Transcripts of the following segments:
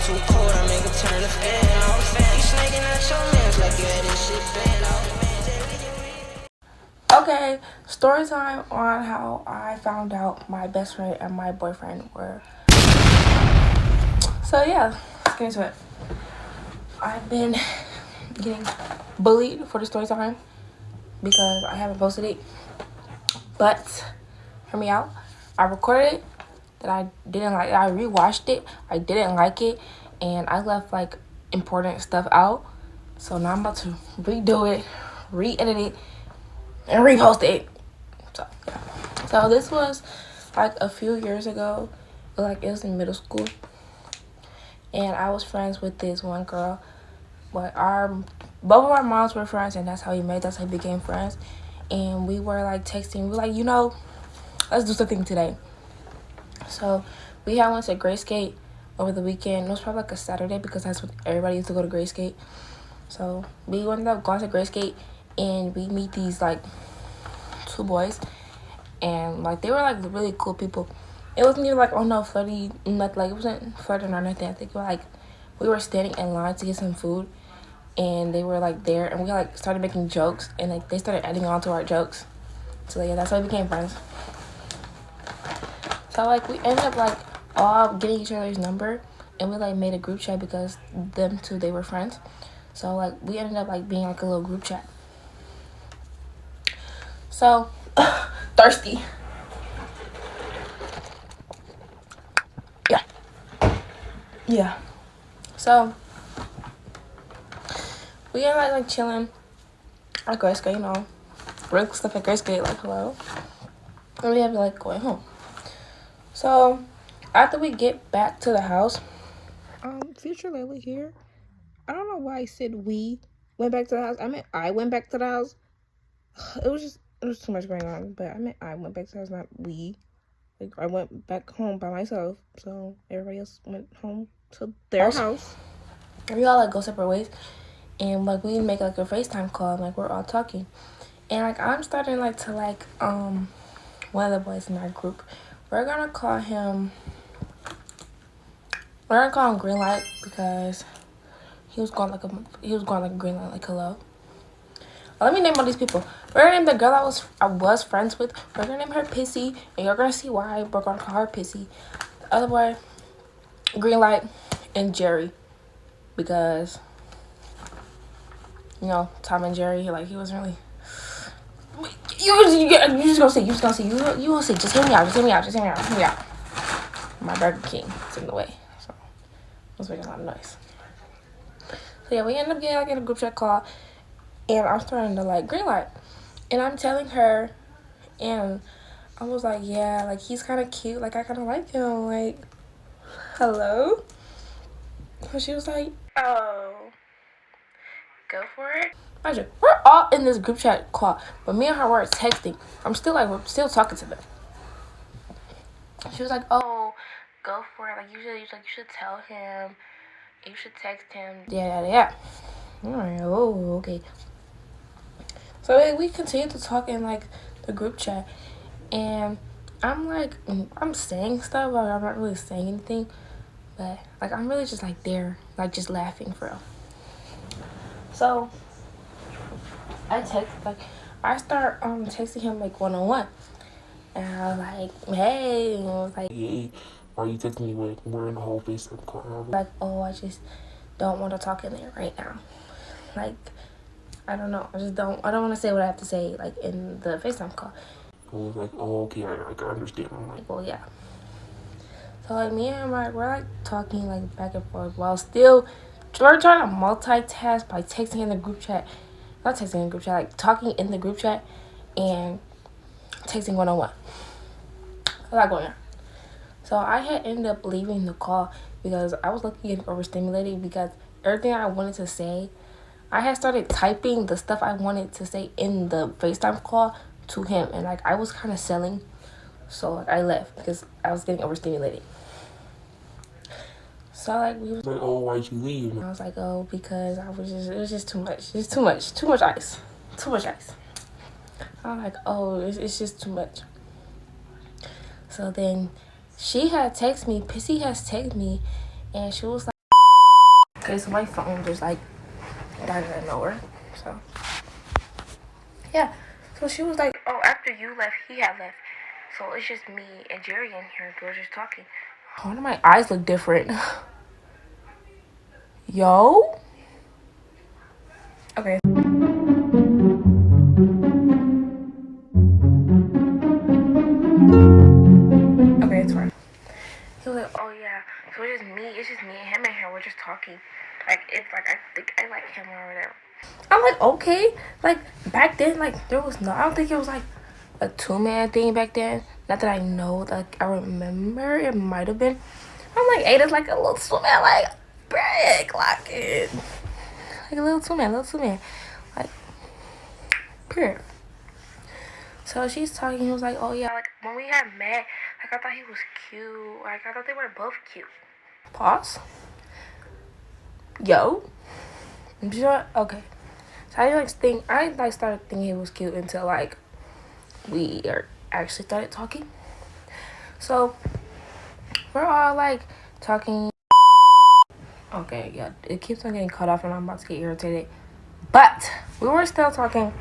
too cold, I make it turn the fan off. You snaking at your mans like you had this shit planned out. Okay, story time on how I found out my best friend and my boyfriend were. So yeah, let's get into it. I've been getting bullied for the story time because I haven't posted it. But hear me out. I recorded it that I didn't like. I rewatched it. I didn't like it, and I left like important stuff out. So now I'm about to redo it, re-edit it, and repost it. So yeah. So this was like a few years ago. Like it was in middle school, and I was friends with this one girl. But both of our moms were friends, and that's how we met. That's how we became friends. And we were like texting. We were like, let's do something today. So we had went to Gray Skate over the weekend. It was probably like a Saturday because that's when everybody used to go to Gray Skate. So we ended up going to Gray Skate, and we meet these like two boys, and like they were like really cool people. It wasn't even like flirty, nothing. Like it wasn't flirting or nothing. I think we were standing in line to get some food, and they were like there, and we like started making jokes, and like they started adding on to our jokes. So yeah, that's how we became friends. So like we ended up like all getting each other's number, and we like made a group chat because them two, they were friends. So like we ended up like being like a little group chat. So thirsty. Yeah. So we ended up like chilling at Gray Skate, real stuff at Gray Skate, like hello. And we had to like going home. So after we get back to the house, Future Layla here. I don't know why I said we went back to the house. I meant I went back to the house. It was too much going on, but I meant I went back to the house, not we. Like I went back home by myself, so everybody else went home to their house. And we all like go separate ways, and like we make like a FaceTime call, and like we're all talking, and like I'm starting like to like one of the boys in our group. We're gonna call him Green Light because he was going like green light, like hello. Let me name all these people. We're gonna name the girl I was friends with. We're gonna name her Pissy, and you're gonna see why we're gonna call her Pissy. The other boy, Green Light, and Jerry, because Tom and Jerry, like he wasn't really. You just gonna see. You gonna see. Just hear me out. My Burger King is in the way, so it was making a lot of noise. So yeah, we ended up getting like in a group chat call, and I'm starting to like Green Light, and I'm telling her, and I was like, yeah, like he's kind of cute, like I kind of like him, like hello. And she was like, oh, go for it. Imagine, we're all in this group chat call, but me and her were texting. We're still talking to them. She was like, oh, go for it. Like you should tell him. You should text him. Yeah. All right. Oh, okay. So we continued to talk in like the group chat, and I'm saying stuff, but I'm not really saying anything. But like I'm really just like there, like just laughing for real. So I start texting him like one-on-one, and I was like, hey, and I was like, Hey, why are you texting me when we're in the whole FaceTime call? like, oh, I just don't want to talk in there right now. Like, I don't know. I don't want to say what I have to say like in the FaceTime call. I was like, oh, okay, I understand. I'm like, Well, yeah. So like me and him, we're like talking like back and forth while still we're trying to multitask by texting in the group chat. Not texting in the group chat, like talking in the group chat and texting one-on-one. A lot going on. So I had ended up leaving the call because I was getting overstimulated because everything I wanted to say, I had started typing the stuff I wanted to say in the FaceTime call to him, and like I was kind of selling, so like I left because I was getting overstimulated. So like we was like, oh, why'd you leave? I was like, oh, because it was just too much ice. I'm like, oh, it's just too much. So then she had texted me, Pissy has texted me, and she was like, Okay, so my phone just like died out of nowhere. So yeah. So she was like, oh, after you left, he had left. So it's just me and Jerry in here. We're just talking. Why do my eyes look different? Yo? Okay. Okay, it's fine. He was like, oh yeah. So it's just me and him in here. We're just talking. Like, it's like, I think I like him or whatever. I'm like, okay. Like, back then, like, there was no, I don't think it was like a 2-man thing back then. Not that I know, like, I remember it might have been. I'm like, hey, that's like a little 2-man, like, break, lock it. Like a little 2-man. Like, period. So she's talking, he was like, oh yeah, like, when we had met, like, I thought he was cute. Like, I thought they were both cute. Pause. Yo. Okay. So I started thinking he was cute until, like, we actually started talking. So we're all like talking. Okay, yeah, it keeps on getting cut off and I'm about to get irritated. But we were still talking.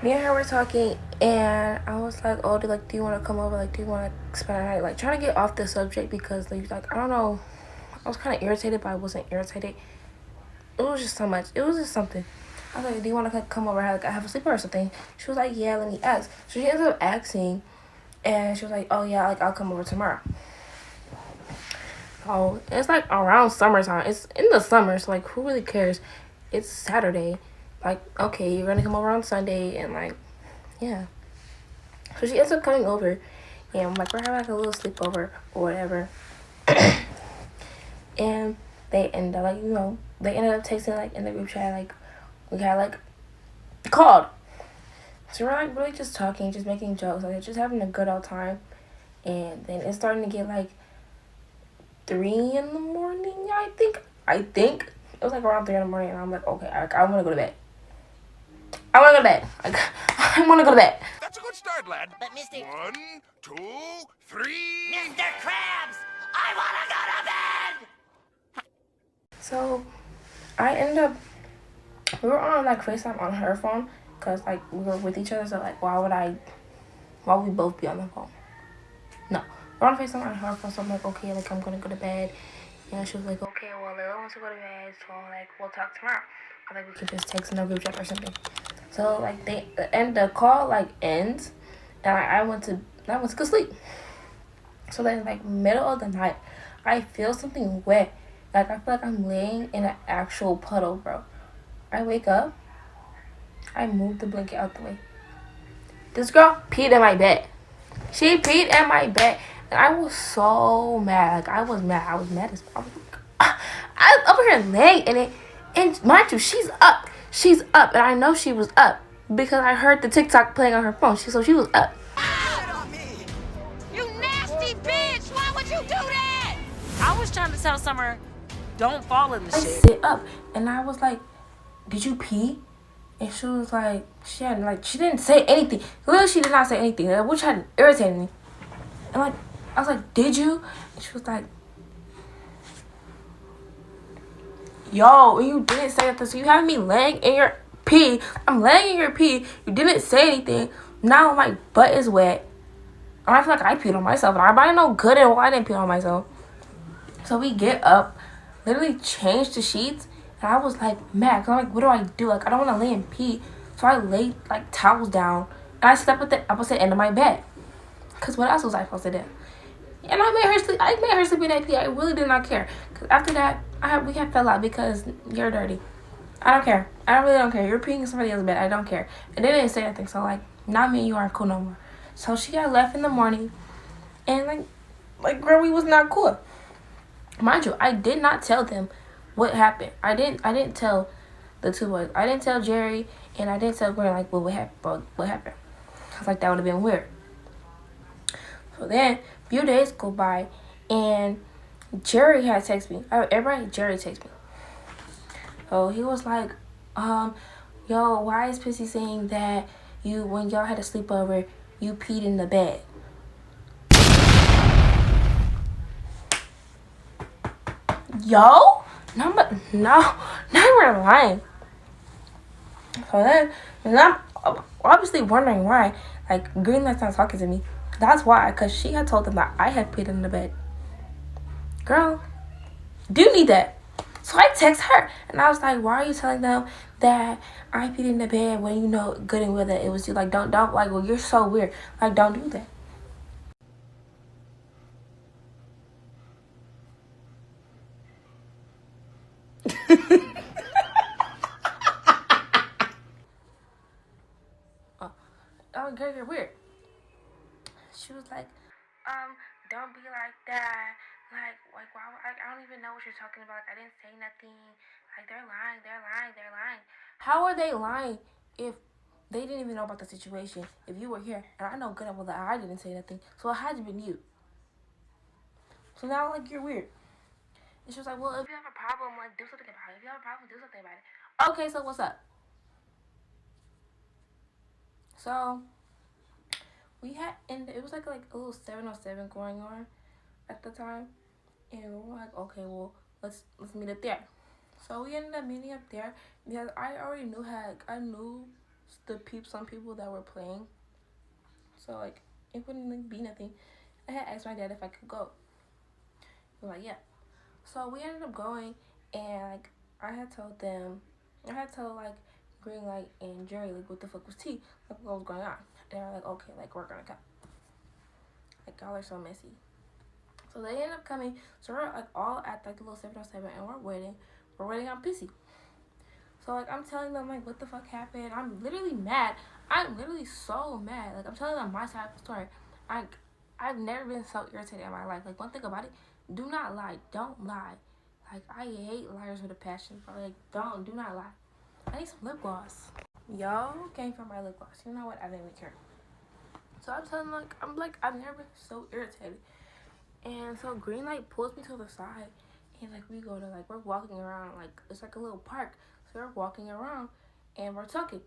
Me and her were talking and I was like, oh, do you want to come over? Like, do you want to spend a night? Like, trying to get off the subject because, like, I don't know. I was kind of irritated, but I wasn't irritated. It was just so much. It was just something. I was like, do you want to come over? Like, I have a sleepover or something. She was like, yeah, let me ask. So she ended up asking. And she was like, oh, yeah, like, I'll come over tomorrow. Oh, it's, like, around summertime. It's in the summer, so, like, who really cares? It's Saturday. Like, okay, you're going to come over on Sunday. And, like, yeah. So she ends up coming over. And, like, we're having, like, a little sleepover or whatever. And they ended up, like, they ended up texting, like, in the group chat, like, we had, like, called. So we're, like, really just talking, just making jokes, like, just having a good old time. And then it's starting to get, like, 3 in the morning, I think. It was, like, around 3 in the morning, and I'm like, okay, I want to go to bed. I want to go to bed. Like, I want to go to bed. That's a good start, lad. But Mr. 1, 2, 3. Mr. Krabs, I wanna go to bed! So I ended up, we were on, like, FaceTime on her phone, because, like, we were with each other, so, like, why would we both be on the phone? No. We're on FaceTime on her phone, so I'm like, okay, like, I'm gonna go to bed. And she was like, okay, well, Lila wants to go to bed, so, like, we'll talk tomorrow. Or, like, we could just text in a group chat or something. So, like, the call, like, ends, and I went to go sleep. So then, like, middle of the night, I feel something wet. Like, I feel like I'm laying in an actual puddle, bro. I wake up. I move the blanket out the way. This girl peed in my bed. She peed in my bed. And I was so mad. Like, I was mad. I was mad as fuck. I was over here laying in it. And mind you, she's up. She's up. And I know she was up because I heard the TikTok playing on her phone. So she was up. You nasty bitch! Why would you do that? I was trying to tell Summer, don't fall in the I shit. sit up. And I was like, did you pee? And she was like, she didn't say anything. Literally, she did not say anything, which had irritated me. And, like, I was like, did you? And she was like, yo, and you didn't say nothing. So you have me laying in your pee. I'm laying in your pee. You didn't say anything. Now my butt is wet. And I feel like I peed on myself. And I know good and well I didn't pee on myself. So we get up, literally change the sheets. And I was like, mad. Cause I'm like, what do I do? Like, I don't want to lay and pee. So I laid, like, towels down. And I slept at the opposite end of my bed. Because what else was I supposed to do? And I made her sleep. I made her sleep in that pee. I really did not care. Because after that, we had fell out because you're dirty. I don't care. I really don't care. You're peeing in somebody else's bed. I don't care. And they didn't say anything. So, like, not me and you aren't cool no more. So she got left in the morning. And, like, girl, we was not cool. Mind you, I did not tell them what happened. I didn't tell the two boys. I didn't tell Jerry, and I didn't tell Gwen, like, what happened. I was like, that would have been weird. So then, a few days go by, and Jerry had texted me. Jerry texted me. So he was like, yo, why is Pissy saying that when y'all had a sleepover, you peed in the bed? Yo, No, but no, not even lying. So then, and I'm obviously wondering why, like, Greenlight's not talking to me. That's why, because she had told them that I had peed in the bed. Girl, do you need that? So I text her, and I was like, why are you telling them that I peed in the bed when you know good and well that it was you? Like, don't, like, well, you're so weird. Like, don't do that. Oh, girl, you're weird. She was like, don't be like that. Like why? I don't even know what you're talking about. Like, I didn't say nothing. Like, they're lying. How are they lying if they didn't even know about the situation? If you were here, and I know good and well that I didn't say nothing, so it had to be you. So now, like, you're weird. And she was like, well, if you have a problem, like, do something about it. If you have a problem, do something about it. Okay, so what's up? So we had, and it was like a little 707 going on at the time, and we were like, okay, well, let's meet up there. So we ended up meeting up there because I already knew I knew some people that were playing. So like it wouldn't like, be nothing. I had asked my dad if I could go. He was like, yeah. So we ended up going, and like I had told like Greenlight and Jerry like what the fuck was tea, like what was going on. And they're like, okay, like we're gonna come. Like y'all are so messy. So they ended up coming. So we're like all at like the little 707, and we're waiting. We're waiting on Pissy. So like I'm telling them like what the fuck happened. I'm literally mad. I'm literally so mad. Like I'm telling them my side of the story. I've never been so irritated in my life. Like one thing about it, do not lie. Don't lie. Like I hate liars with a passion. But like do not lie. I need some lip gloss. Y'all came for my lip gloss. You know what? I didn't even care. So I'm telling them like I've never been so irritated. And so Greenlight pulls me to the side, and like we go to like we're walking around like it's like a little park. So we're walking around and we're talking.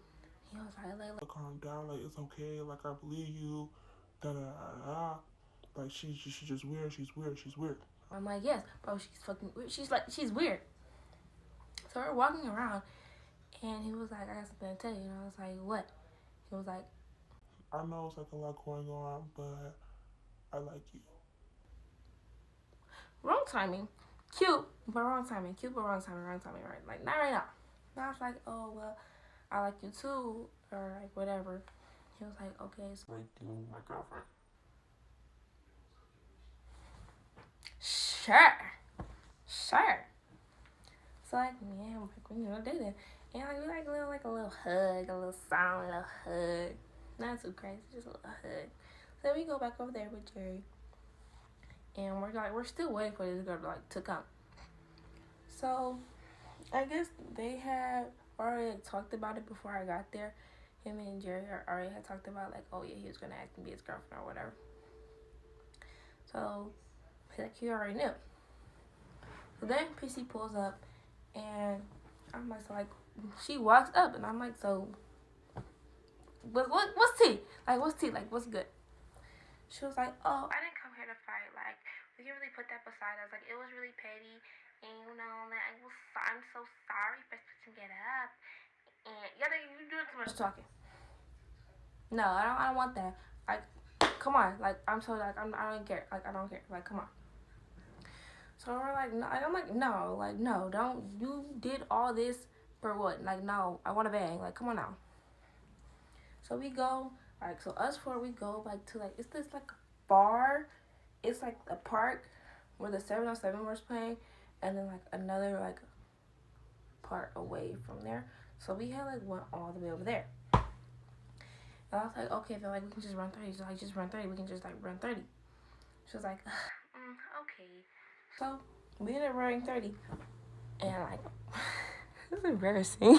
He was like Calm down, like it's okay, like I believe you, da da da da. Like she's just weird, she's weird. I'm like, yes, bro, she's fucking weird. She's weird. So we're walking around, and he was like, I got something to tell you. And I was like, what? He was like, I know it's like a lot going on, but I like you. wrong timing. Cute, but wrong timing. Cute, but wrong timing, right? Like, not right now. And I was like, oh, well, I like you too, or like whatever. He was like, okay. So Like you, my girlfriend. Sure. So like, yeah, we're dating. And like, we like a little hug, a little sound, little hug. Not too crazy, just a little hug. So then we go back over there with Jerry. And we're still waiting for this girl to come. So I guess they had already talked about it before I got there. Him and Jerry already had talked about like, oh yeah, he was gonna ask me to be his girlfriend or whatever. So like he already knew. So then PC pulls up, and I'm like, so like she walks up, and I'm like, so what's tea? Like what's tea? Like what's good? She was like, oh, I didn't come here to fight. Like we can really put that beside us. Like it was really petty, and you know, like I'm so sorry for switching it up. And you're doing too much talking. No, I don't want that. Like, come on. Like I'm so like I don't care. Like I don't care. Like come on. So we're like, no, I'm like, no, don't. You did all this for what? Like, no, I want to bang. Like, come on now. So we go, like, so us four, we go, like, to, like, it's this, like, bar. It's, like, a park where the 707 was playing, and then, like, another, like, part away from there. So we had, like, went all the way over there. And I was like, okay, they're like, we can just run 30. So, like, just run 30. We can just, like, run 30. She was like, okay. So we ended up running 30, and like it's embarrassing.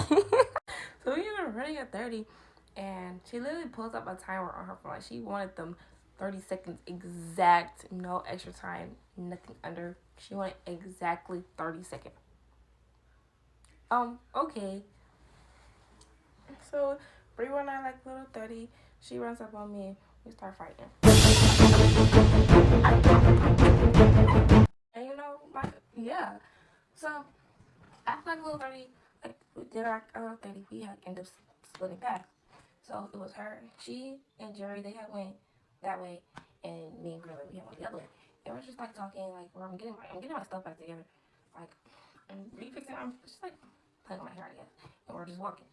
So we ended up running at 30, and she literally pulls up a timer on her phone. Like she wanted them 30 seconds exact, no extra time, nothing under. She wanted exactly 30 seconds. Okay. So we run out like little 30. She runs up on me. We start fighting. And you know, like, yeah. So after like a little 30, like we did our 30, we had ended up splitting paths. So it was her, she and Jerry, they had went that way, and me and Grilla, we had went the other way. And we're just like talking, like where I'm getting my stuff back together, like and refixing. I'm just like playing on my hair, I guess, and we're just walking.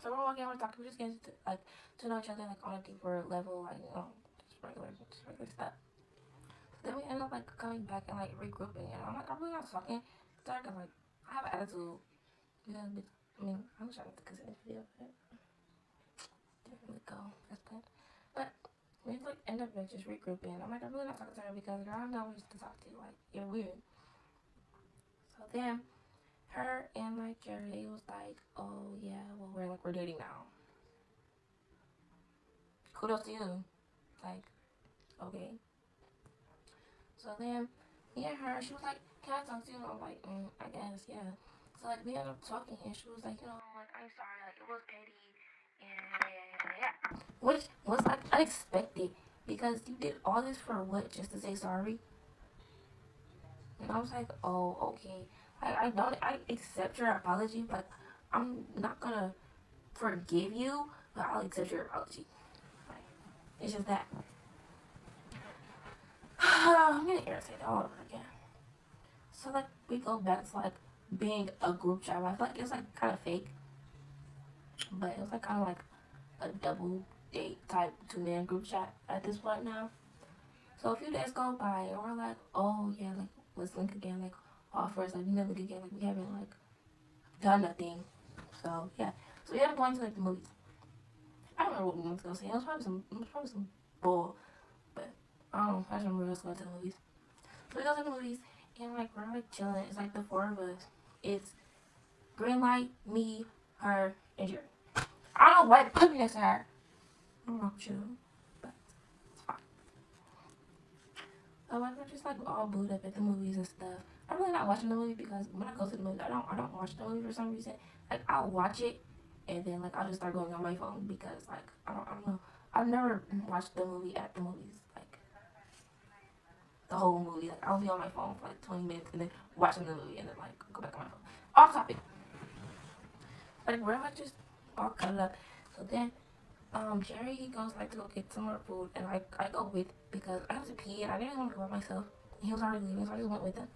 So we're walking, we're talking, we're just getting to know each other like on a deeper level, like just regular stuff. So then we end up like coming back and like regrouping, and I'm like, I'm really not talking to her because like I have an attitude. Yeah, I mean, I wish I had to consider the video, but didn't really go as planned. But we like end up like just regrouping. I'm like, I'm really not talking to her because girl, I know ways to talk to you. Like you're weird. So then her and like Jerry was like, oh yeah, well we're dating now. Kudos to you. Like, okay. So then me and her, she was like, can I talk to you? And I'm like, I guess, yeah. So like we ended up talking, and she was like, like I'm sorry, like it was petty, and yeah. Which was like unexpected because you did all this for what? Just to say sorry? And I was like, oh, okay. I accept your apology, but I'm not gonna forgive you, but I'll accept your apology. Like, it's just that. I'm getting irritated all over again. So like we go back to like being a group chat. I feel like it's like kind of fake, but it was like kind of like a double date type 2-man group chat at this point now. So a few days go by and we're like, oh yeah, like let's link again, like offers, like we never link again, like we haven't like done nothing. So yeah, so we ended up going to like the movies. I don't remember what we went to go see. It was probably some bull, but I don't know. I just remember us going to the movies. So we go to the movies and like we're like chilling. It's like the four of us. It's green light, me, her, and Jerry. I don't know why they put me next to her. I don't know what you, but it's fine. So like we're just like all booed up at the movies and stuff. I'm really not watching the movie because when I go to the movies, I don't watch the movie for some reason. Like I'll watch it and then like I'll just start going on my phone because like I don't know. I've never watched the movie at the movies, like the whole movie. Like I'll be on my phone for like 20 minutes and then watching the movie and then like go back on my phone. Off topic. Like we're like just all cuddled up. So then Jerry he goes like to go get some more food and I go with because I have to pee and I didn't want to go by myself. He was already leaving, so I just went with him.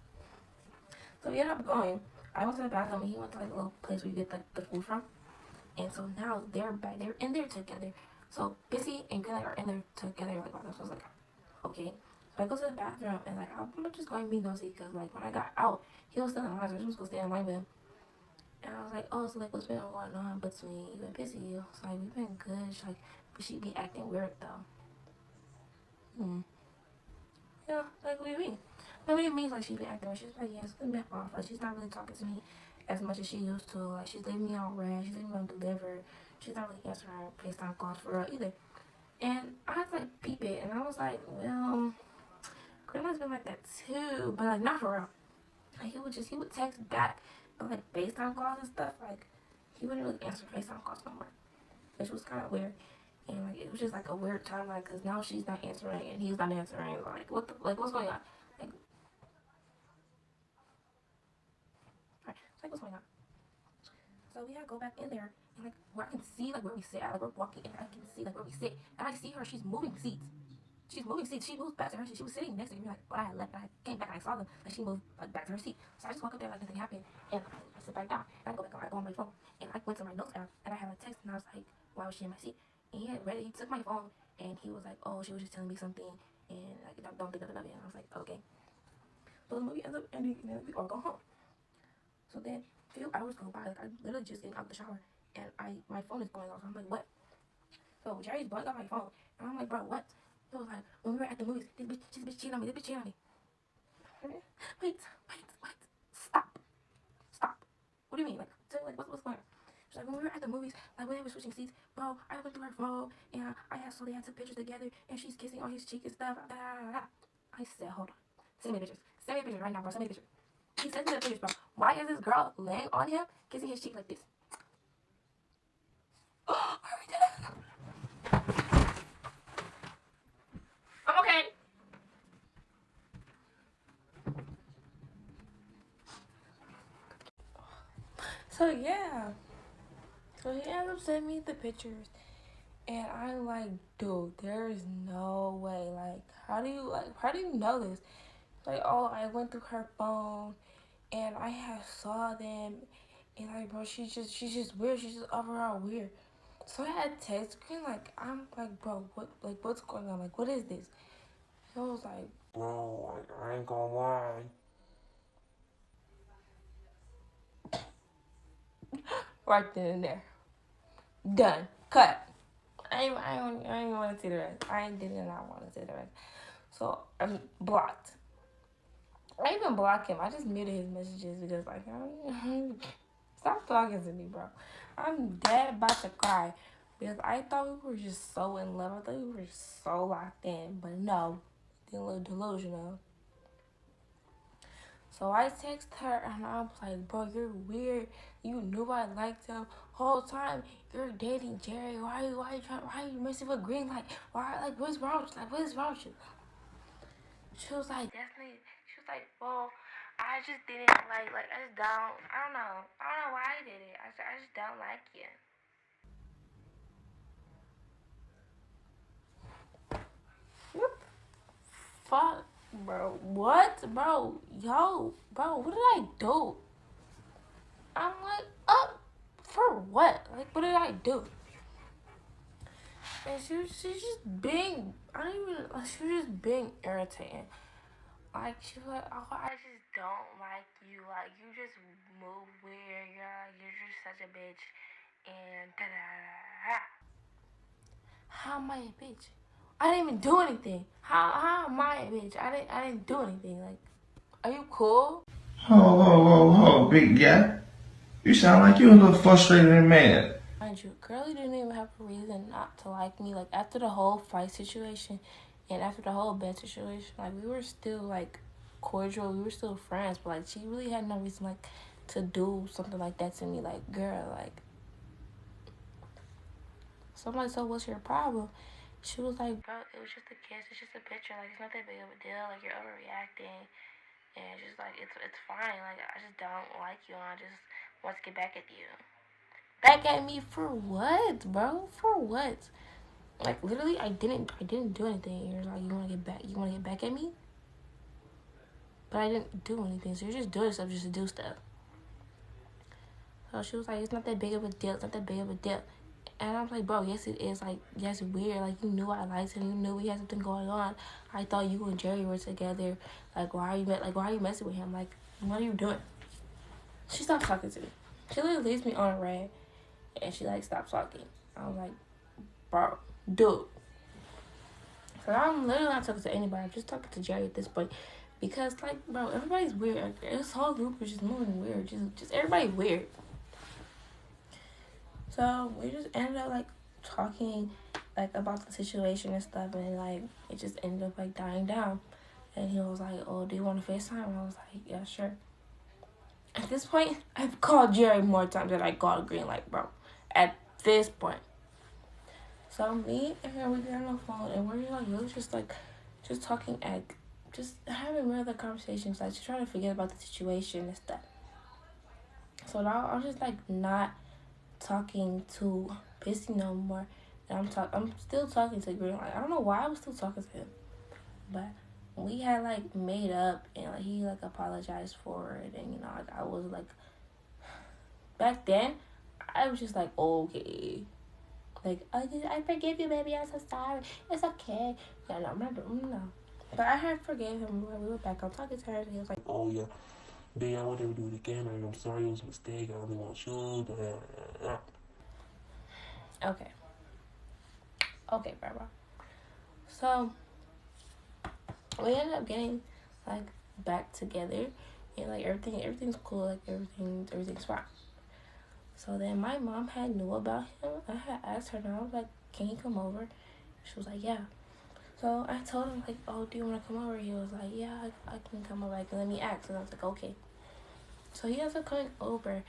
So we ended up going. I went to the bathroom and he went to like a little place where you get like the food from. And so now they're in there together. So Busy and Glenn are in there together. Like, so I was like, okay. So I go to the bathroom and like I'm just going to be nosy because like when I got out, he was still in line, so I was just gonna stay in line with him. And I was like, oh, so like what's been going on between you and Busy? I was like, we've been good. She's like, but she be acting weird though. Yeah, like what do you mean? Like, what do you mean like she be acting weird? She's like, yeah, it's been off. Like she's not really talking to me as much as she used to. Like she's leaving me on red. She's leaving me on delivered. She's not really answering FaceTime calls for real either. And I had to like peep it, and I was like, well, Grandma's been like that too, but like not for real. Like he would text back, but like FaceTime calls and stuff, like he wouldn't really answer FaceTime calls no more, which was kind of weird. And like it was just like a weird timeline because now she's not answering and he's not answering. Like what's going on? Like, right, like what's going on? So we had to go back in there and like where I can see like where we sit. Like we're walking and I can see like where we sit, and I see her. She's moving seats. She's moving seats. She moved back to her seat. She was sitting next to me. Like when I had left, I came back and I saw them. Like she moved like back to her seat. So I just walk up there like nothing happened, and I sit back down. And I go back on. I go on my phone, and I went to my notes app, and I have a text, and I was like, why was she in my seat? And he had read it. He took my phone, and he was like, oh, she was just telling me something, and like don't think nothing of it. And I was like, okay. So the movie ends up ending, and then we all go home. So then a few hours go by. Like I literally just getting out the shower, and my phone is going off. I'm like, what? So Jerry's blowing up my phone, and I'm like, bro, what? He was like, when we were at the movies, this bitch cheated on me. This bitch cheated on me. Wait. Stop. What do you mean? Like, tell me, like, what's going on? She's like, when we were at the movies, like, when they were switching seats, bro, I went through her phone, and I had Sully, I took pictures together, and she's kissing on his cheek and stuff. I said, hold on. Send me pictures. Send me pictures right now, bro. Send me pictures. He sent me the pictures, bro. Why is this girl laying on him, kissing his cheek like this? Oh, are we dead? I'm okay. So yeah. So he ends up sending me the pictures. And I'm like, dude, there is no way. Like, how do you know this? Like, oh, I went through her phone and I have saw them, and like, bro, she's just weird. She's just overall weird. So I had text screen, like, I'm like, bro, what's going on? Like, what is this? So I was like, bro, like, I ain't gonna lie. Right then and there. Done. Cut. I ain't want to see the rest. I did not want to see the rest. So I'm blocked. I even blocked him. I just muted his messages because, like, stop talking to me, bro. I'm dead about to cry because I thought we were just so in love. I thought we were just so locked in, but no, a little delusional. So I text her and I was like, bro, you're weird. You knew I liked him whole time. You're dating Jerry. Why are you messing with Green? Like, why? Like, what's wrong with you? Like, what is wrong with you? She was like, definitely. She was like, well, I just didn't like, I just don't. I don't know why I did it. I just don't like you. What the fuck, bro? What, bro? Yo, bro, what did I do? I'm like, for what? Like, what did I do? And she's just being, I don't even, like, she was just being irritating. Like, she was like, oh, I just don't like you. Like, you just move weird. You're just such a bitch. And da-da-da-da. How am I a bitch? I didn't even do anything. How am I a bitch? I didn't do anything. Like, are you cool? Ho, big guy. You sound like you a little frustrated and mad. Mind you, Girlie didn't even have a reason not to like me. Like, after the whole fight situation and after the whole bed situation, like, we were still, like, cordial. We were still friends. But, like, she really had no reason, like, to do something like that to me. Like, girl, like. So I'm like, so what's your problem? She was like, bro, it was just a kiss. It's just a picture. Like, it's not that big of a deal. Like, you're overreacting. And it's just, like, it's fine. Like, I just don't like you. And I just want to get back at you. Back at me for what, bro? For what? Like, literally, I didn't do anything. You're like, you want to get back at me? But I didn't do anything. So you're just doing stuff just to do stuff. So she was like, it's not that big of a deal. It's not that big of a deal. And I was like, bro, yes, it is. Like, yes, weird. Like, you knew I liked him. You knew we had something going on. I thought you and Jerry were together. Like, why are you messing with him? Like, what are you doing? She stopped talking to me. She literally leaves me on red. And she, like, stopped talking. I was like, bro, dude. So I'm literally not talking to anybody. I'm just talking to Jerry at this point. Because, like, bro, everybody's weird. This whole group was just moving weird. Just everybody weird. So we just ended up, like, talking, like, about the situation and stuff. And, like, it just ended up, like, dying down. And he was like, oh, do you want to FaceTime? And I was like, yeah, sure. At this point, I've called Jerry more times than I called Green, like, bro. At this point. So me and her, we got on the phone and we're like really just talking just having regular conversations, like just trying to forget about the situation and stuff. So now I'm just like not talking to Pissy no more. And I'm still talking to Green. Like, I don't know why I was still talking to him. But we had like made up and like he like apologized for it, and you know, like I was like back then I was just like, okay. Like, I forgive you, baby. I'm so sorry. It's okay. Yeah, no, no. But I had forgave him when we were back on talking to her, and he was like, oh, yeah, babe, I won't ever do it again. I'm sorry, it was a mistake. I only want you. Okay. Okay, bro. So, we ended up getting, like, back together, and, like, everything's cool. Like, everything's fine. So then my mom had knew about him. I had asked her, and I was like, can he come over? She was like, yeah. So I told him, like, oh, do you want to come over? He was like, yeah, I can come over. Like, let me ask. And I was like, okay. So he ends up coming over,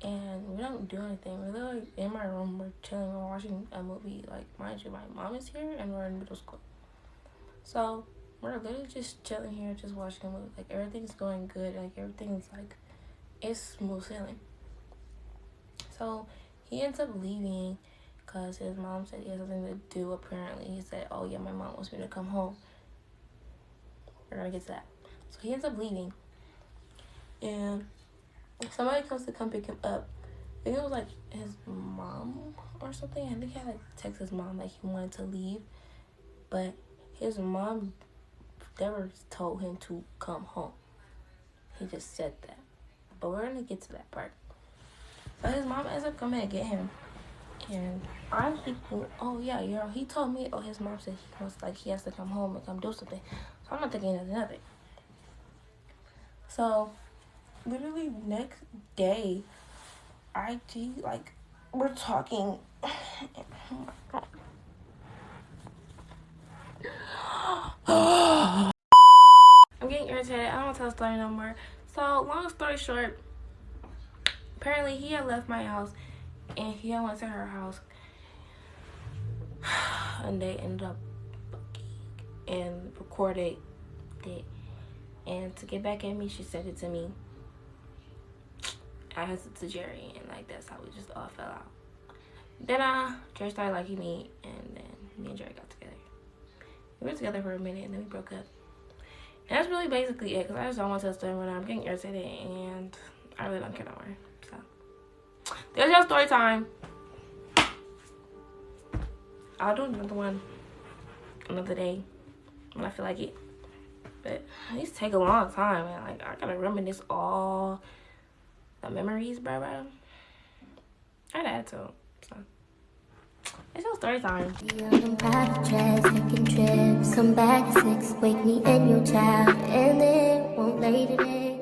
and we don't do anything. We're literally in my room. We're chilling. We're watching a movie. Like, mind you, my mom is here, and we're in middle school. So we're literally just chilling here, just watching a movie. Like, everything's going good. Like, everything's, like, it's smooth sailing. So he ends up leaving because his mom said he has something to do. Apparently, he said, "Oh yeah, my mom wants me to come home." We're gonna get to that. So he ends up leaving, and somebody comes to come pick him up. I think it was like his mom or something. I think he had like text his mom like he wanted to leave, but his mom never told him to come home. He just said that. But we're gonna get to that part. So his mom ends up coming to get him. And I'm thinking, oh yeah, you know, he told me, oh, his mom said he was like he has to come home and come do something. So I'm not thinking of nothing. So literally next day, like we're talking. I'm getting irritated. I don't want to tell the story no more. So long story short, apparently he had left my house and he had went to her house, and they ended up fucking and recorded it. And to get back at me, she sent it to me. I sent it to Jerry, and like that's how we just all fell out. Then Jerry started liking me, and then me and Jerry got together. We were together for a minute, and then we broke up. And that's really basically it, because I just don't want to tell the story when I'm getting irritated, and I really don't care no more. So there's your story time. I'll do another one another day when I feel like it. But these take a long time, man. Like, I gotta reminisce all the memories, bro. I had to. So it's your story time. I'm proud of trips, taking trips. Come back at 6, wake me and your child, and then won't lay today.